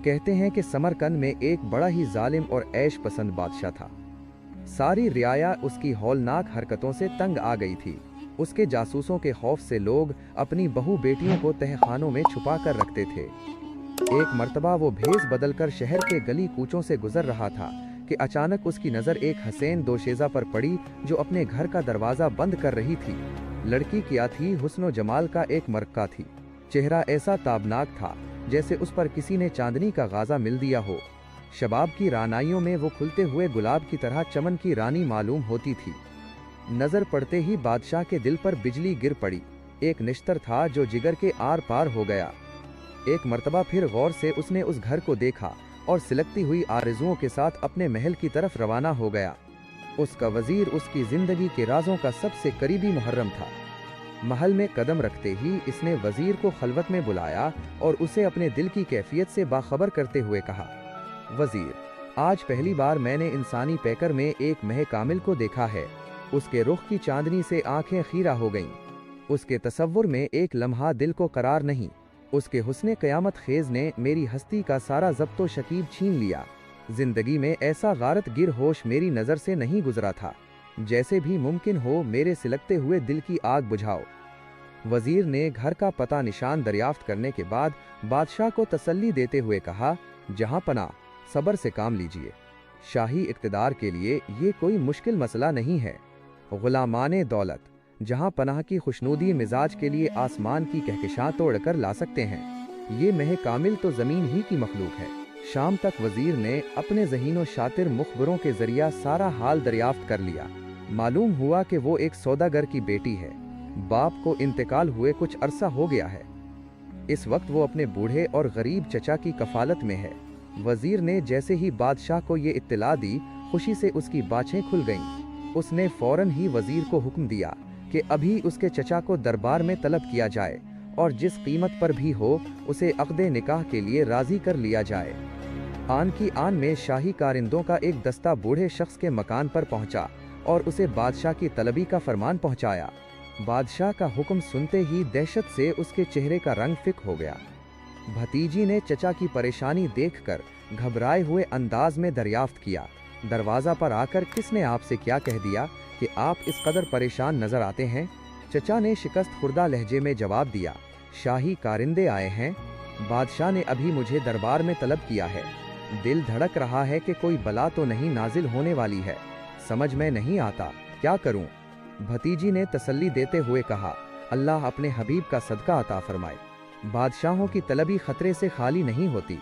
कहते हैं कि समरकंद में एक बड़ा ही जालिम और ऐश पसंद बादशाह था। सारी रियाया उसकी हौलनाक हरकतों से तंग आ गई थी। उसके जासूसों के खौफ से लोग अपनी बहू बेटियों को तहखानों में छुपा कर रखते थे। एक मर्तबा वो भेस बदलकर शहर के गली कूचों से गुजर रहा था कि अचानक उसकी नज़र एक हसीन दोशेज़ा पर पड़ी जो अपने घर का दरवाज़ा बंद कर रही थी। लड़की क्या थी, हुस्न व जमाल का एक मरक़ा थी। चेहरा ऐसा ताबनाक था जैसे उस पर किसी ने चांदनी का गाज़ा मिल दिया हो। शबाब की रानाइयों में वो खुलते हुए गुलाब की तरह चमन की रानी मालूम होती थी। नज़र पड़ते ही बादशाह के दिल पर बिजली गिर पड़ी। एक निश्तर था जो जिगर के आर पार हो गया। एक मर्तबा फिर गौर से उसने उस घर को देखा और सिलकती हुई आरज़ुओं के साथ अपने महल की तरफ रवाना हो गया। उसका वजीर उसकी जिंदगी के राजों का सबसे करीबी मुहर्रम था। महल में कदम रखते ही इसने वजीर को खलवत में बुलाया और उसे अपने दिल की कैफियत से बाखबर करते हुए कहा, वजीर, आज पहली बार मैंने इंसानी पैकर में एक मह कामिल को देखा है। उसके रुख की चांदनी से आंखें खीरा हो गईं। उसके तसव्वुर में एक लम्हा दिल को करार नहीं। उसके हुस्ने क़यामत खेज ने मेरी हस्ती का सारा ज़ब्तो शकीब छीन लिया। जिंदगी में ऐसा गारत गिर होश मेरी नज़र से नहीं गुजरा था। जैसे भी मुमकिन हो मेरे सिलकते हुए दिल की आग बुझाओ। वजीर ने घर का पता निशान दरियाफ्त करने के बाद बादशाह को तसल्ली देते हुए कहा, जहां पना, सब्र से काम लीजिए। शाही इक़्तिदार के लिए ये कोई मुश्किल मसला नहीं है। गुलामाने दौलत जहां पनाह की खुशनूदी मिजाज के लिए आसमान की कहकशां तोड़ कर ला सकते हैं। ये मह कामिल तो ज़मीन ही की मखलूक है। शाम तक वजीर ने अपने ज़हीनो शातिर मुखबरों के ज़रिया सारा हाल दरियाफ्त कर लिया। मालूम हुआ कि वो एक सौदागर की बेटी है। बाप को इंतकाल हुए कुछ अरसा हो गया है। इस वक्त वो अपने बूढ़े और गरीब चचा की कफालत में है। वजीर ने जैसे ही बादशाह को ये इत्तला दी, खुशी से उसकी बाछें खुल गईं। उसने फौरन ही वजीर को हुक्म दिया कि अभी उसके चचा को दरबार में तलब किया जाए और जिस कीमत पर भी हो उसे अक़्दे निकाह के लिए राज़ी कर लिया जाए। आन की आन में शाही कारिंदों का एक दस्ता बूढ़े शख्स के मकान पर पहुंचा और उसे बादशाह की तलबी का फरमान पहुंचाया। बादशाह का हुक्म सुनते ही दहशत से उसके चेहरे का रंग फिक हो गया। भतीजी ने चचा की परेशानी देखकर घबराए हुए अंदाज में दरियाफ्त किया, दरवाज़ा पर आकर किसने आपसे क्या कह दिया कि आप इस कदर परेशान नजर आते हैं? चचा ने शिकस्त खुर्दा लहजे में जवाब दिया, शाही कारिंदे आए हैं। बादशाह ने अभी मुझे दरबार में तलब किया है। दिल धड़क रहा है कि कोई बला तो नहीं नाजिल होने वाली है। समझ में नहीं आता क्या करूं? भतीजी ने तसल्ली देते हुए कहा, अल्लाह अपने हबीब का सदका अता फरमाए। बादशाहों की तलबी खतरे से खाली नहीं होती।